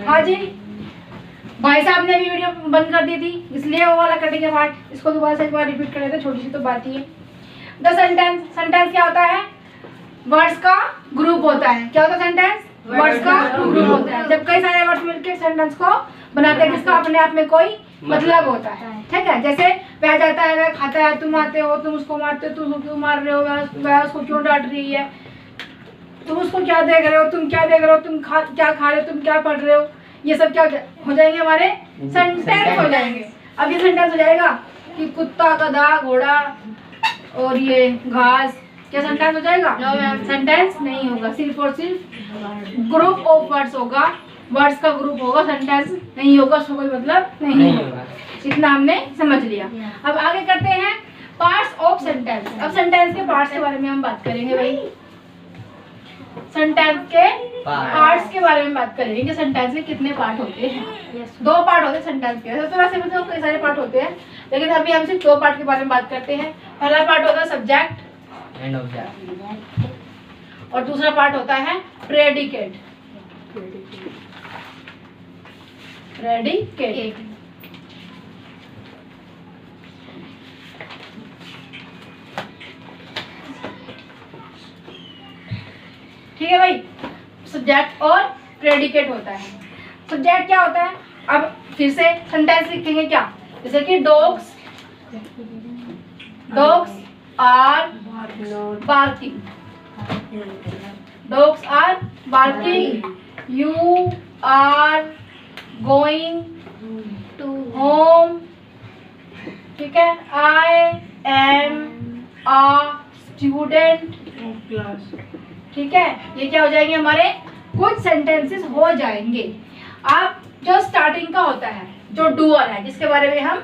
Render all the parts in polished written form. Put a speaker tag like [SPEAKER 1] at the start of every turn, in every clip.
[SPEAKER 1] हाँ जी, भाई साहब ने भी वीडियो बंद कर दी थी, इसलिए वो वाला कटिंग है पार्ट, इसको दोबारा से एक बार रिपीट कर लेते, छोटी सी तो बात ही है। द सेंटेंस, सेंटेंस क्या होता है? वर्ड्स का ग्रुप होता है। क्या होता है सेंटेंस? वर्ड्स का ग्रुप होता है। जब कई सारे वर्ड्स मिलकर सेंटेंस को बनाते हैं जिसका अपने आप में कोई मतलब होता है, ठीक है। जैसे वह जाता है, वह खाता है, तुम आते हो, तुम उसको मारते हो, तुम क्यों मार रहे हो, वह उसको क्यों डांट रही है, तुम उसको क्या देख रहे हो, तुम क्या देख रहे हो, तुम क्या खा रहे हो, तुम क्या पढ़ रहे हो, ये सब क्या हो जाएंगे? हमारे सेंटेंस हो जाएंगे। अब ये सेंटेंस हो जाएगा कि कुत्ता, गधा, घोड़ा और ये घास, क्या सेंटेंस हो जाएगा? सेंटेंस नहीं होगा, सिर्फ और सिर्फ ग्रुप ऑफ वर्ड्स होगा, वर्ड्स का ग्रुप होगा, सेंटेंस नहीं होगा, उसका कोई मतलब नहीं होगा। इतना हमने समझ लिया। अब आगे करते हैं पार्ट्स ऑफ सेंटेंस। अब सेंटेंस के पार्ट्स के बारे में हम बात करेंगे भाई, सेंटेंस के पार्ट्स के बारे में बात करेंगे कि सेंटेंस के कितने पार्ट होते हैं। दो पार्ट होते हैं सेंटेंस के, तो वैसे तो कई सारे पार्ट होते हैं, लेकिन अभी हम सिर्फ दो पार्ट के बारे में बात करते हैं। पहला पार्ट होता है सब्जेक्ट
[SPEAKER 2] एंड ऑब्जेक्ट
[SPEAKER 1] और दूसरा पार्ट होता है प्रेडिकेट। प्रेडिकेट ठीक है भाई, सब्जेक्ट और प्रेडिकेट होता है। सब्जेक्ट क्या होता है? अब फिर से सेंटेंस लिखेंगे क्या, जैसे कि dogs are barking, dogs are barking, you are going to home, ठीक है, आई एम अ स्टूडेंट, ठीक है। ये क्या हो जाएंगे? हमारे कुछ सेंटेंसेस हो जाएंगे। अब जो स्टार्टिंग का होता है, जो डूअर है, जिसके बारे में हम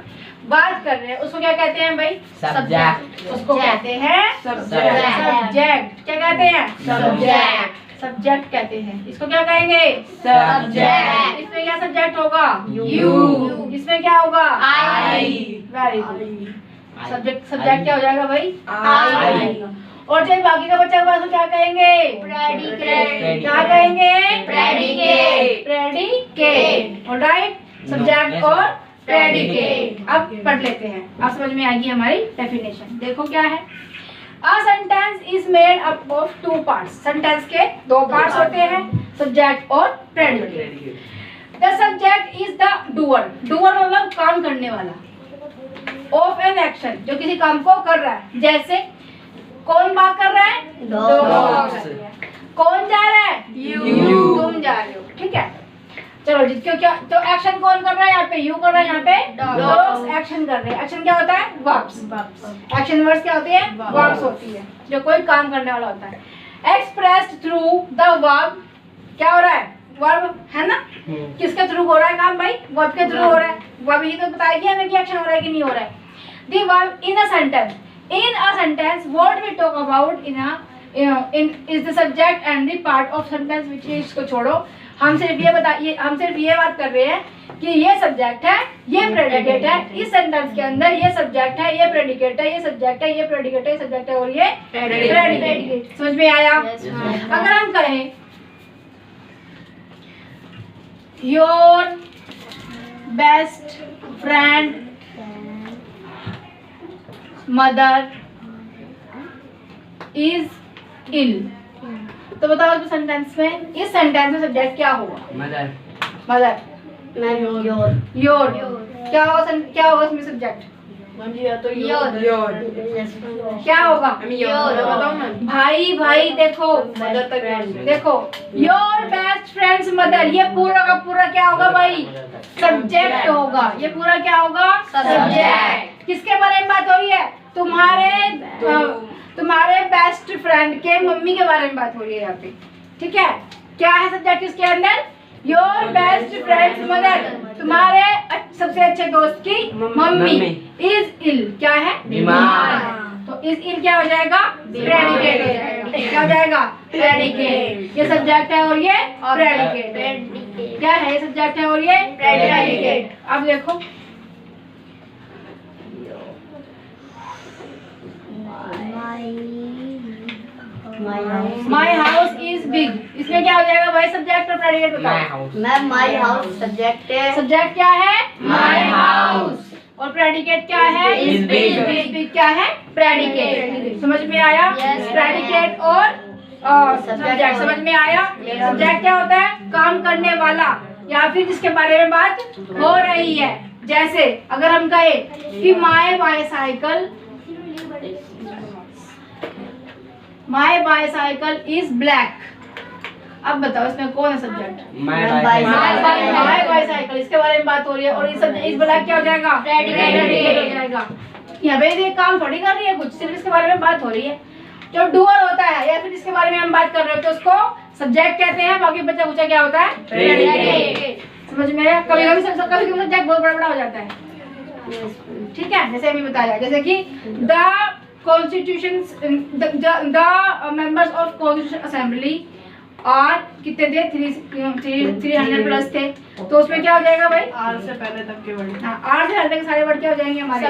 [SPEAKER 1] बात कर रहे हैं, उसको क्या कहते हैं भाई? सब्जेक्ट। उसको कहते हैं सब्जेक्ट। क्या कहते हैं? सब्जेक्ट। सब्जेक्ट कहते हैं। इसको क्या कहेंगे? सब्जेक्ट। इसमें क्या सब्जेक्ट होगा? यू। इसमें क्या होगा? आई। Very good. सब्जेक्ट क्या हो जाएगा भाई? आई। और जो बाकी का बच्चा हुआ तो क्या कहेंगे? प्रेडिकेट। क्या कहेंगे? प्रेडिकेट। प्रेडिकेट। ऑलराइट, सब्जेक्ट और प्रेडिकेट। अब पढ़ लेते हैं, अब समझ में आएगी हमारी डेफिनेशन। देखो क्या है, a sentence is made up of two parts. Sentence के दो पार्ट्स होते हैं, सब्जेक्ट और predicate. The subject is the doer. Doer मतलब काम करने वाला, ऑफ एन एक्शन, जो किसी काम को कर रहा है। जैसे कौन बात कर रहा है? डॉग। कौन जा रहा है? यू। तुम जा रहे हो, ठीक है। चलो जिसको क्या, तो एक्शन कौन कर रहा है? यहाँ पे यू कर रहा है, यहाँ पे डॉग्स एक्शन कर रहे हैं। एक्शन क्या होता है? वर्ब्स। एक्शन वर्ड्स क्या होती है? वर्ब्स होती है, जो कोई काम करने वाला होता है। एक्सप्रेस्ड थ्रू द वर्ब, क्या हो रहा है? वर्ब है ना, किसके थ्रू हो रहा है काम भाई? वर्ब के थ्रू हो रहा है। वर्ब ही तो बताएगी हमें कि एक्शन हो रहा है कि नहीं हो रहा है। The verb in a sentence, in a sentence what we talk about in is the subject and the part of sentence which is, इसको छोड़ो, हम सिर्फ ये बात कर रहे हैं कि ये सब्जेक्ट है, ये प्रेडिकेट है। इस सेंटेंस के अंदर ये सब्जेक्ट है, ये प्रेडिकेट है, ये सब्जेक्ट है, ये प्रेडिकेट है, ये सब्जेक्ट है और ये प्रेडिकेट। समझ में आया? अगर हम कहें your best friend mother is ill, तो बताओ इस सेंटेंस में, इस सेंटेंस में सब्जेक्ट क्या होगा?
[SPEAKER 2] मदर।
[SPEAKER 1] मदर। योर। क्या होगा इसमें सब्जेक्ट? क्या होगा? भाई देखो, देखो योर बेस्ट फ्रेंड्स मदर, ये पूरा का पूरा क्या होगा भाई? सब्जेक्ट होगा। ये पूरा क्या होगा? सब्जेक्ट। किसके बारे में बात हो रही है? तुम्हारे बेस्ट फ्रेंड के मम्मी के बारे में बात हो रही है यहाँ पे, ठीक है। क्या है सब्जेक्ट इसके अंदर? योर बेस्ट फ्रेंड्स मदर, तुम्हारे सबसे अच्छे दोस्त की मम्मी इज इल, क्या है? बीमार। तो इज इल क्या हो जाएगा? प्रेडिकेट हो जाएगा। क्या हो जाएगा? प्रेडिकेट। ये सब्जेक्ट है और ये प्रेडिकेट। क्या है? ये सब्जेक्ट है और ये प्रेडिकेट। अब देखो My house is बिग। इसमें क्या हो जाएगा भाई, सब्जेक्ट और प्रेडिकेट बताओ।
[SPEAKER 2] मैम माय हाउस सब्जेक्ट है।
[SPEAKER 1] सब्जेक्ट क्या है,
[SPEAKER 2] माय हाउस।
[SPEAKER 1] और प्रेडिकेट क्या है,
[SPEAKER 2] Is big।
[SPEAKER 1] Is big क्या है, प्रेडिकेट। समझ में आया?
[SPEAKER 2] Yes।
[SPEAKER 1] प्रेडिकेट और सब्जेक्ट समझ में आया?
[SPEAKER 2] Yes।
[SPEAKER 1] सब्जेक्ट क्या होता है, काम करने वाला या फिर जिसके बारे में बात हो रही है। जैसे अगर हम कहे कि माय बाइसाइकिल इज ब्लैक, अब बताओ इसमें कौन है सब्जेक्ट? माय बाइसाइकिल, इसके बारे में बात हो रही है। और इस ब्लैक क्या हो जाएगा, प्रेडिकेट हो जाएगा। यहाँ पे ये काम थोड़ी कर रही है कुछ, सिर्फ इसके बारे में बात हो रही है। जो डूअर होता है या फिर जिसके बारे में हम बात कर रहे होते हैं उसको सब्जेक्ट कहते हैं। बाकी बचा कुचा क्या होता है, प्रेडिकेट। समझ में आया? कभी कभी सब्जेक्ट बहुत बड़ा हो जाता है, ठीक है। जैसे अभी बताया, जैसे कि the constitution, the members of constitution assembly और कितने थे, 300 प्लस थे। तो उसमें क्या हो जाएगा भाई,
[SPEAKER 3] आर से पहले तक के वर्ड।
[SPEAKER 1] हाँ, आर से पहले तक सारे वर्ड क्या हो जाएंगे हमारे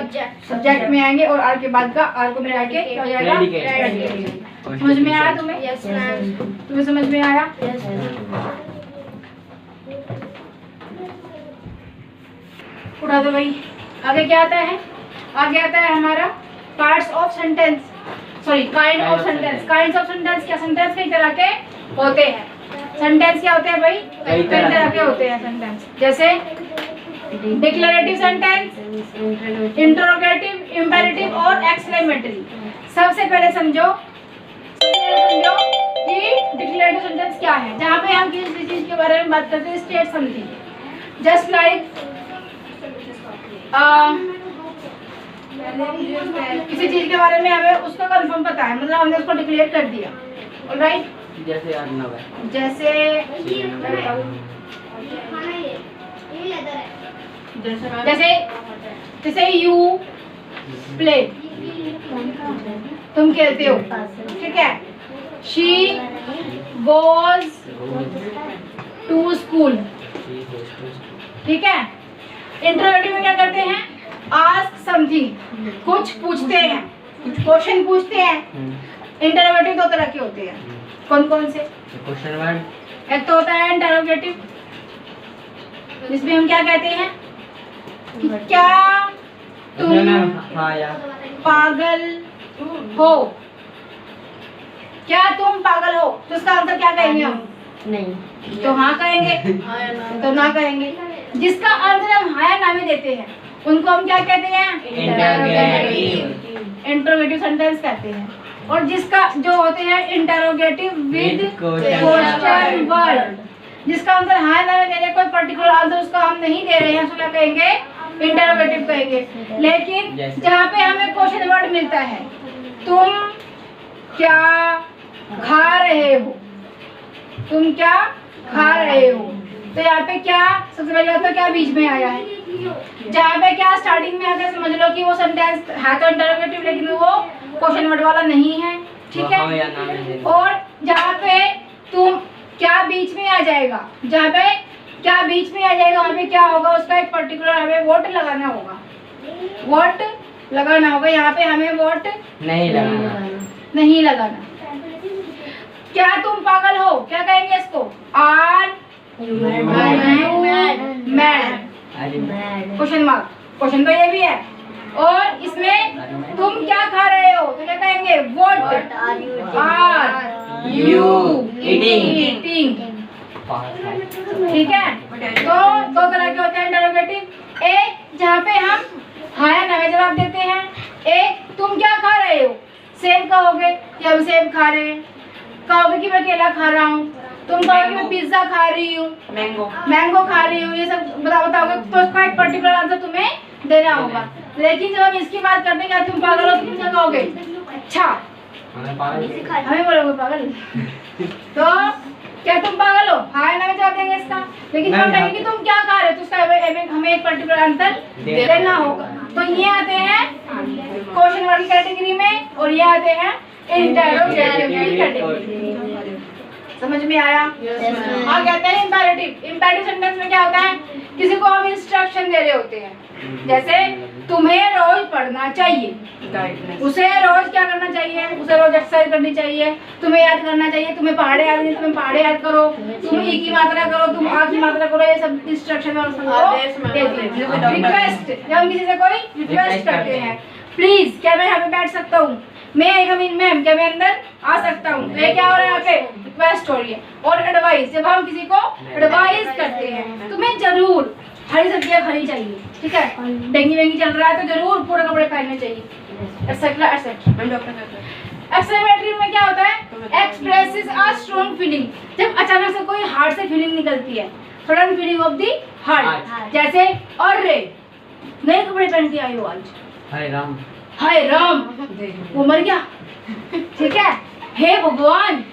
[SPEAKER 1] सब्जेक्ट में आएंगे। और आर के बाद का, आर को मिला के क्या हो जाएगा, प्रेडिकेट। समझ में आया तुम्हें?
[SPEAKER 2] Yes ma'am.
[SPEAKER 1] तुम्हें समझ में आया?
[SPEAKER 2] Yes ma'am.
[SPEAKER 1] उठा दो भाई। आगे क्या आता है, आगे आता है हमारा parts of sentence, sorry kind of sentence. Kind of sentence क्या, सेंटेंस कई तरह के होते हैं। सेंटेंस क्या होते हैं भाई, कई तरह के होते हैं सेंटेंस। जैसे डिक्लेरेटिव सेंटेंस, इंटरोगेटिव, इंपेरेटिव और एक्सक्लेमेटरी। सबसे पहले समझो कि डिक्लेरेटिव सेंटेंस क्या है, जहाँ पे हम किसी चीज के बारे में बात करते हैं, स्टेट समथिंग। जस्ट लाइक किसी चीज के बारे में हमें उसका कंफर्म पता है, मतलब हमने उसको डिक्लेयर कर दिया, ऑलराइट।
[SPEAKER 3] जैसे अर्नव है,
[SPEAKER 1] जैसे यू प्ले, तुम खेलते हो, ठीक है। शी गोज टू स्कूल, ठीक है। इंटरोगेटिव में क्या करते हैं, आस्क समथिंग, कुछ पूछते हैं, कुछ क्वेश्चन पूछते हैं। इंटरोगेटिव दो तरह के होते हैं, कौन कौन से?
[SPEAKER 3] Question word.
[SPEAKER 1] एक तो होता है इंटरोगेटिव, जिसमें हम क्या कहते हैं कि क्या तुम पागल हो, क्या तुम पागल हो, तो उसका आंसर क्या कहेंगे हम?
[SPEAKER 2] नहीं।
[SPEAKER 1] तो हाँ कहेंगे, तो ना कहेंगे। जिसका आंसर हम हाँ या ना में देते हैं उनको हम क्या कहते हैं, इंटरोगेटिव सेंटेंस कहते हैं। और जिसका जो होते हैं इंटरोगेटिव विद क्वेश्चन वर्ड, जिसका आंसर हाँ या ना में दे रहे, कोई पर्टिकुलर आंसर उसका हम नहीं दे रहे हैं, उसको क्या कहेंगे, इंटरोगेटिव कहेंगे। लेकिन जहाँ पे हमें क्वेश्चन वर्ड मिलता है, तुम क्या खा रहे हो, तुम क्या खा रहे हो, तो यहाँ पे क्या सबसे पहले बात तो क्या बीच में आया है, जहाँ पे क्या स्टार्टिंग में आकर समझ लो कि वो सेंटेंस है तो इंटरोगेटिव, लेकिन वो क्वेश्चन वर्ड वाला नहीं है, ठीक है। और जहाँ पे तुम क्या बीच में आ जाएगा, जहाँ पे क्या बीच में आ जाएगा वहाँ पे क्या होगा, उसका एक पर्टिकुलर हमें वर्ड लगाना होगा, वर्ड लगाना होगा। यहाँ पे हमें वर्ड नहीं लगाना। क्या तुम पागल हो, क्या कहेंगे इसको, are you mad, question mark, question तो ये भी है। और इसमें तुम क्या खा रहे हो, तो क्या कहेंगे, व्हाट आर यू ईटिंग, ठीक है। तो दो तरह के होते हैं इंटरोगेटिव, एक जहाँ पे हम हाँ या ना में जवाब देते हैं, एक तुम क्या खा रहे हो, सेब कहोगे कि हम सेब खा रहे हैं, कहोगे कि मैं केला खा रहा हूँ, तुम कहोगे मैं पिज्जा खा रही हूँ, मैंगो खा रही हूँ, ये सब बताओगे, तो उसका एक पर्टिकुलर आंसर तुम्हें देना होगा। लेकिन जब हम इसकी बात करते हैं क्या तुम पागल हो, तुम क्या कहोगे, अच्छा हमें बोलोगे पागल, तो क्या तुम पागल हो, हाँ या ना में जवाब देंगे इसका। लेकिन हम कहेंगे कि तुम क्या खा रहे हो, तो उसका हमें एक पर्टिकुलर आंसर देना होगा। तो ये आते हैं क्वेश्चन वर्ड की कैटेगरी में, और ये आते हैं इंटरोगेटिव की कैटेगरी। समझ में आया?
[SPEAKER 2] Yes, ma'am.
[SPEAKER 1] हाँ, कहते हैं इम्पेरेटिव। इम्पेरेटिव सेंटेंस में क्या होता है, किसी को हम इंस्ट्रक्शन दे रहे होते हैं, जैसे तुम्हें रोज पढ़ना चाहिए, उसे रोज क्या करना चाहिए, उसे रोज एक्सरसाइज करनी चाहिए, तुम्हें याद करना चाहिए, तुम्हें पहाड़े याद नहीं, तुम्हें पहाड़े याद करो, तुम ई की मात्रा करो, तुम आ की मात्रा करो, ये सब इंस्ट्रक्शन रिक्वेस्ट। जब हम किसी से कोई रिक्वेस्ट करते हैं, प्लीज क्या मैं यहाँ पे बैठ सकता हूँ, मैं मैम क्या मैं अंदर आ सकता हूँ, तो ये क्या हो रहा है यहाँ पे, रिक्वेस्ट हो रही है। और एडवाइस, जब हम किसी को एडवाइस करते हैं, तुम्हें जरूर हरी सब्जियां खानी चाहिए, ठीक है, डेंगू वेंगी चल रहा है तो जरूर पूरे कपड़े पहनने चाहिए, एक्सेट्रा एक्सेट्रा। एक्सक्लेमेटरी में क्या होता है, एक्सप्रेसेस अ स्ट्रॉन्ग फीलिंग, जब अचानक से कोई हार्ट से फीलिंग निकलती है, sudden feeling of the heart, जैसे अरे नए कपड़े पहन के आई हो आज,
[SPEAKER 3] हाय राम,
[SPEAKER 1] हाय राम, वो मर गया, ठीक है, हे भगवान।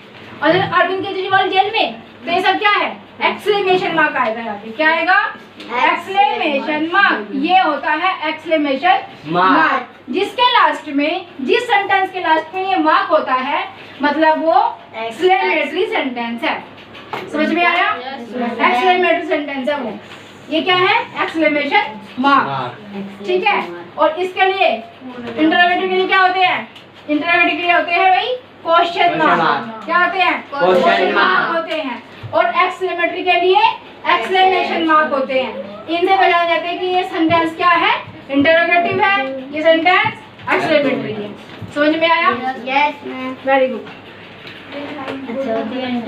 [SPEAKER 1] और अरविंद केजरीवाल जेल में, तो ये सब क्या है, एक्सक्लेमेशन मार्क आएगा यहाँ पे, क्या आएगा, एक्सक्लेमेशन मार्क। ये होता है एक्सक्लेमेशन मार्क, जिसके लास्ट में, जिस सेंटेंस के लास्ट में ये मार्क होता है, मतलब वो एक्सक्लेमेटरी सेंटेंस है। समझ में आया? एक्सक्लेमेटरी सेंटेंस है वो, ये क्या है, एक्सक्लेमेशन मार्क, ठीक है। और इसके लिए इंटरोगेटिव के लिए क्या होते हैं, इंटरोगेटिव के लिए होते हैं भाई क्वेश्चन मार्क, क्या होते हैं, क्वेश्चन मार्क होते हैं। और एक्सक्लेमेटरी के लिए एक्सक्लेमेशन मार्क होते हैं। इनसे पहचाना जाता है कि ये सेंटेंस क्या है, इंटरोगेटिव है, ये सेंटेंस एक्सक्लेमेटरी है। समझ में आया?
[SPEAKER 2] Yes, ma'am.
[SPEAKER 1] Very good.
[SPEAKER 2] अच्छा, the end.